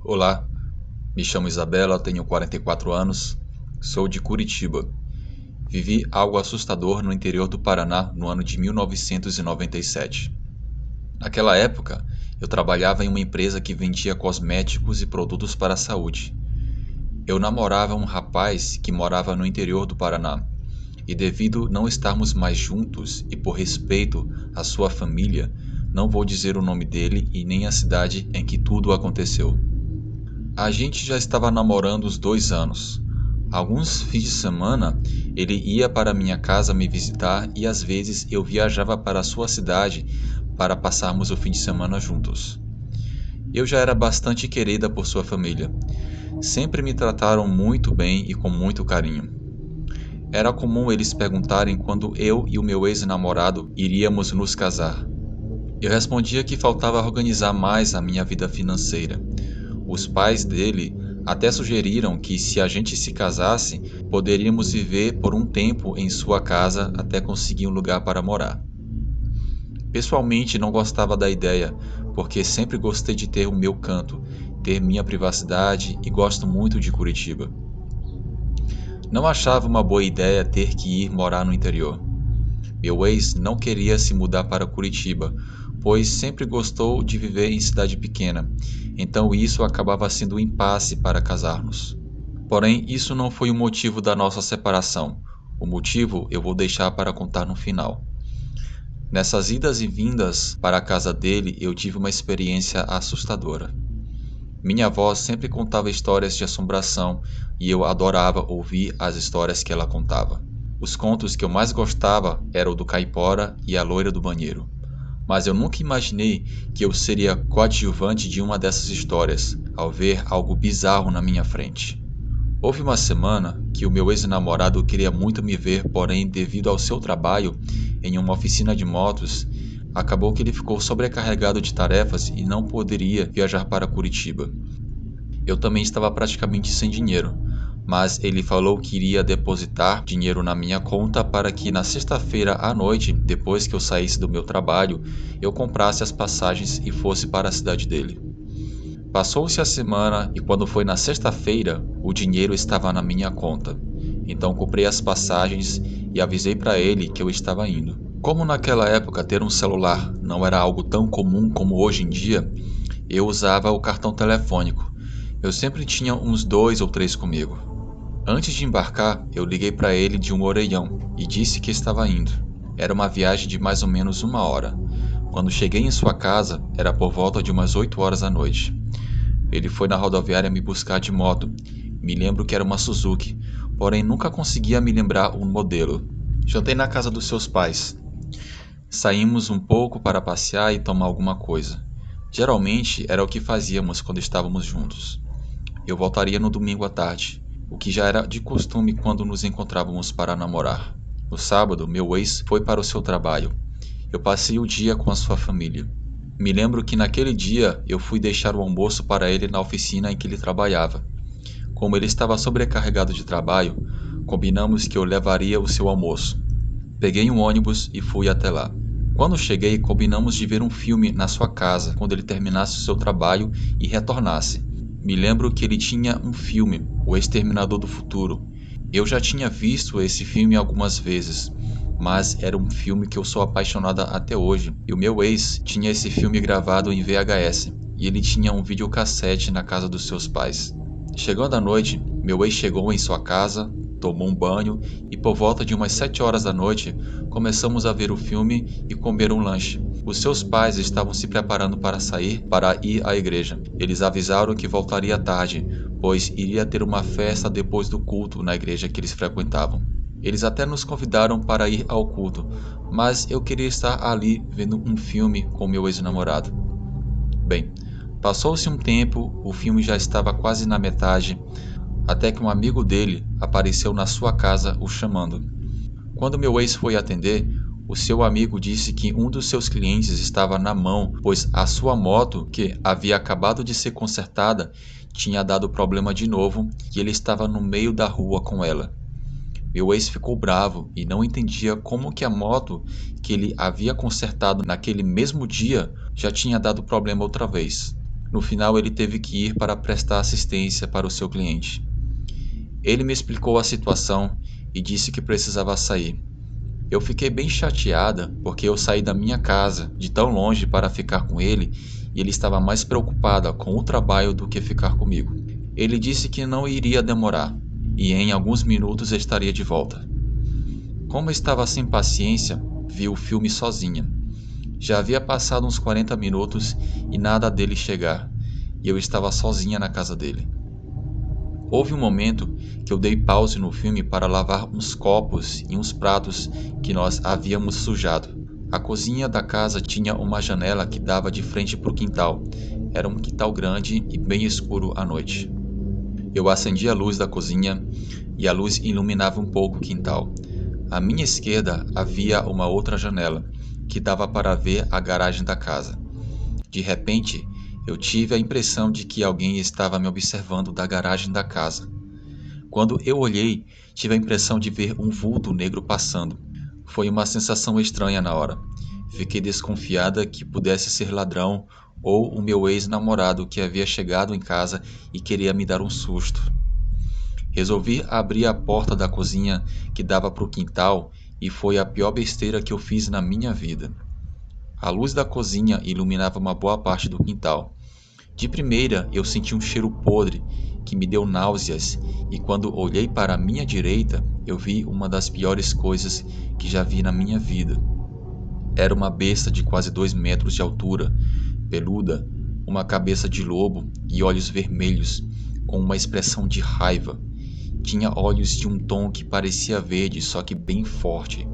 Olá, me chamo Isabela, tenho 44 anos, sou de Curitiba. Vivi algo assustador no interior do Paraná no ano de 1997. Naquela época, eu trabalhava em uma empresa que vendia cosméticos e produtos para a saúde. Eu namorava um rapaz que morava no interior do Paraná, e devido não estarmos mais juntos e por respeito à sua família, não vou dizer o nome dele e nem a cidade em que tudo aconteceu. A gente já estava namorando uns 2 anos. Alguns fins de semana ele ia para minha casa me visitar e às vezes eu viajava para a sua cidade para passarmos o fim de semana juntos. Eu já era bastante querida por sua família. Sempre me trataram muito bem e com muito carinho. Era comum eles perguntarem quando eu e o meu ex-namorado iríamos nos casar. Eu respondia que faltava organizar mais a minha vida financeira. Os pais dele até sugeriram que, se a gente se casasse, poderíamos viver por um tempo em sua casa até conseguir um lugar para morar. Pessoalmente, não gostava da ideia, porque sempre gostei de ter o meu canto, ter minha privacidade e gosto muito de Curitiba. Não achava uma boa ideia ter que ir morar no interior. Meu ex não queria se mudar para Curitiba, pois sempre gostou de viver em cidade pequena, então isso acabava sendo um impasse para casarmos. Porém, isso não foi o motivo da nossa separação. O motivo eu vou deixar para contar no final. Nessas idas e vindas para a casa dele, eu tive uma experiência assustadora. Minha avó sempre contava histórias de assombração e eu adorava ouvir as histórias que ela contava. Os contos que eu mais gostava eram o do Caipora e a Loira do Banheiro. Mas eu nunca imaginei que eu seria coadjuvante de uma dessas histórias, ao ver algo bizarro na minha frente. Houve uma semana que o meu ex-namorado queria muito me ver, porém, devido ao seu trabalho em uma oficina de motos, acabou que ele ficou sobrecarregado de tarefas e não poderia viajar para Curitiba. Eu também estava praticamente sem dinheiro, mas ele falou que iria depositar dinheiro na minha conta para que na sexta-feira à noite, depois que eu saísse do meu trabalho, eu comprasse as passagens e fosse para a cidade dele. Passou-se a semana e quando foi na sexta-feira, o dinheiro estava na minha conta. Então comprei as passagens e avisei para ele que eu estava indo. Como naquela época ter um celular não era algo tão comum como hoje em dia, eu usava o cartão telefônico. Eu sempre tinha uns 2 ou 3 comigo. Antes de embarcar, eu liguei para ele de um orelhão e disse que estava indo. Era uma viagem de mais ou menos 1 hora. Quando cheguei em sua casa, era por volta de umas 8 horas da noite. Ele foi na rodoviária me buscar de moto. Me lembro que era uma Suzuki, porém nunca conseguia me lembrar o modelo. Jantei na casa dos seus pais. Saímos um pouco para passear e tomar alguma coisa. Geralmente era o que fazíamos quando estávamos juntos. Eu voltaria no domingo à tarde, o que já era de costume quando nos encontrávamos para namorar. No sábado, meu ex foi para o seu trabalho. Eu passei o dia com a sua família. Me lembro que naquele dia eu fui deixar o almoço para ele na oficina em que ele trabalhava. Como ele estava sobrecarregado de trabalho, combinamos que eu levaria o seu almoço. Peguei um ônibus e fui até lá. Quando cheguei, combinamos de ver um filme na sua casa quando ele terminasse o seu trabalho e retornasse. Me lembro que ele tinha um filme, O Exterminador do Futuro. Eu já tinha visto esse filme algumas vezes, mas era um filme que eu sou apaixonada até hoje. E o meu ex tinha esse filme gravado em VHS, e ele tinha um videocassete na casa dos seus pais. Chegando à noite, meu ex chegou em sua casa, tomou um banho e por volta de umas 7 horas da noite começamos a ver o filme e comer um lanche. Os seus pais estavam se preparando para sair para ir à igreja. Eles avisaram que voltaria tarde, pois iria ter uma festa depois do culto na igreja que eles frequentavam. Eles até nos convidaram para ir ao culto, mas eu queria estar ali vendo um filme com meu ex-namorado. Bem, passou-se um tempo, o filme já estava quase na metade, até que um amigo dele apareceu na sua casa o chamando. Quando meu ex foi atender, o seu amigo disse que um dos seus clientes estava na mão, pois a sua moto, que havia acabado de ser consertada, tinha dado problema de novo e ele estava no meio da rua com ela. Meu ex ficou bravo e não entendia como que a moto que ele havia consertado naquele mesmo dia já tinha dado problema outra vez. No final, ele teve que ir para prestar assistência para o seu cliente. Ele me explicou a situação e disse que precisava sair. Eu fiquei bem chateada porque eu saí da minha casa de tão longe para ficar com ele e ele estava mais preocupado com o trabalho do que ficar comigo. Ele disse que não iria demorar e em alguns minutos estaria de volta. Como eu estava sem paciência, vi o filme sozinha. Já havia passado uns 40 minutos e nada dele chegar, e eu estava sozinha na casa dele. Houve um momento que eu dei pause no filme para lavar uns copos e uns pratos que nós havíamos sujado. A cozinha da casa tinha uma janela que dava de frente para o quintal. Era um quintal grande e bem escuro à noite. Eu acendi a luz da cozinha e a luz iluminava um pouco o quintal. À minha esquerda havia uma outra janela, que dava para ver a garagem da casa. De repente, eu tive a impressão de que alguém estava me observando da garagem da casa. Quando eu olhei, tive a impressão de ver um vulto negro passando. Foi uma sensação estranha na hora. Fiquei desconfiada que pudesse ser ladrão ou o meu ex-namorado que havia chegado em casa e queria me dar um susto. Resolvi abrir a porta da cozinha que dava para o quintal e foi a pior besteira que eu fiz na minha vida. A luz da cozinha iluminava uma boa parte do quintal. De primeira, eu senti um cheiro podre que me deu náuseas e quando olhei para a minha direita, eu vi uma das piores coisas que já vi na minha vida. Era uma besta de quase 2 metros de altura, peluda, uma cabeça de lobo e olhos vermelhos, com uma expressão de raiva. Tinha olhos de um tom que parecia verde, só que bem forte,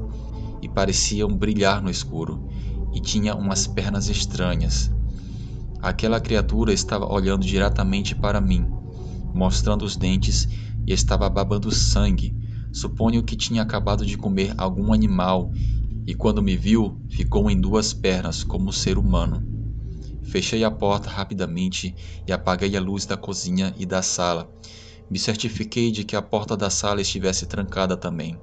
e pareciam brilhar no escuro, e tinha umas pernas estranhas. Aquela criatura estava olhando diretamente para mim, mostrando os dentes e estava babando sangue. Suponho que tinha acabado de comer algum animal e quando me viu, ficou em 2 pernas como um ser humano. Fechei a porta rapidamente e apaguei a luz da cozinha e da sala. Me certifiquei de que a porta da sala estivesse trancada também.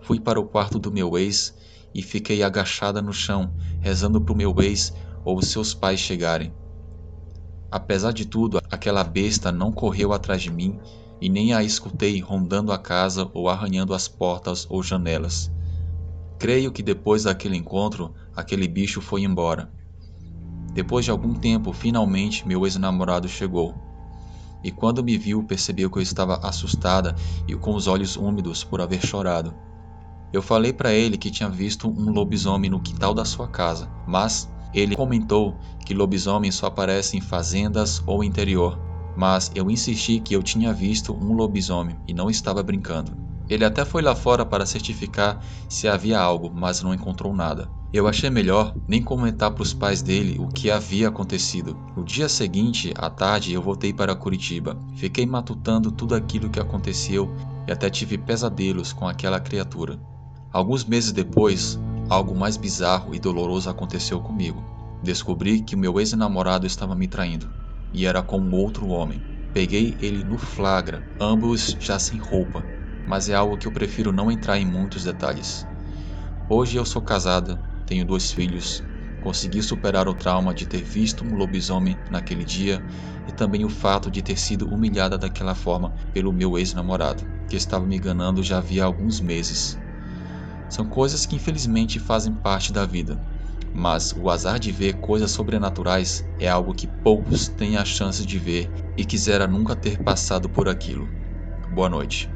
Fui para o quarto do meu ex e fiquei agachada no chão, rezando para o meu ex ou seus pais chegarem. Apesar de tudo, aquela besta não correu atrás de mim e nem a escutei rondando a casa ou arranhando as portas ou janelas. Creio que depois daquele encontro, aquele bicho foi embora. Depois de algum tempo, finalmente meu ex-namorado chegou. E quando me viu, percebeu que eu estava assustada e com os olhos úmidos por haver chorado. Eu falei para ele que tinha visto um lobisomem no quintal da sua casa, mas ele comentou que lobisomens só aparecem em fazendas ou interior. Mas eu insisti que eu tinha visto um lobisomem e não estava brincando. Ele até foi lá fora para certificar se havia algo, mas não encontrou nada. Eu achei melhor nem comentar para os pais dele o que havia acontecido. No dia seguinte, à tarde, eu voltei para Curitiba. Fiquei matutando tudo aquilo que aconteceu e até tive pesadelos com aquela criatura. Alguns meses depois, algo mais bizarro e doloroso aconteceu comigo. Descobri que o meu ex-namorado estava me traindo, e era com um outro homem. Peguei ele no flagra, ambos já sem roupa, mas é algo que eu prefiro não entrar em muitos detalhes. Hoje eu sou casada, tenho 2 filhos, consegui superar o trauma de ter visto um lobisomem naquele dia e também o fato de ter sido humilhada daquela forma pelo meu ex-namorado, que estava me enganando já havia alguns meses. São coisas que infelizmente fazem parte da vida, mas o azar de ver coisas sobrenaturais é algo que poucos têm a chance de ver e quisera nunca ter passado por aquilo. Boa noite.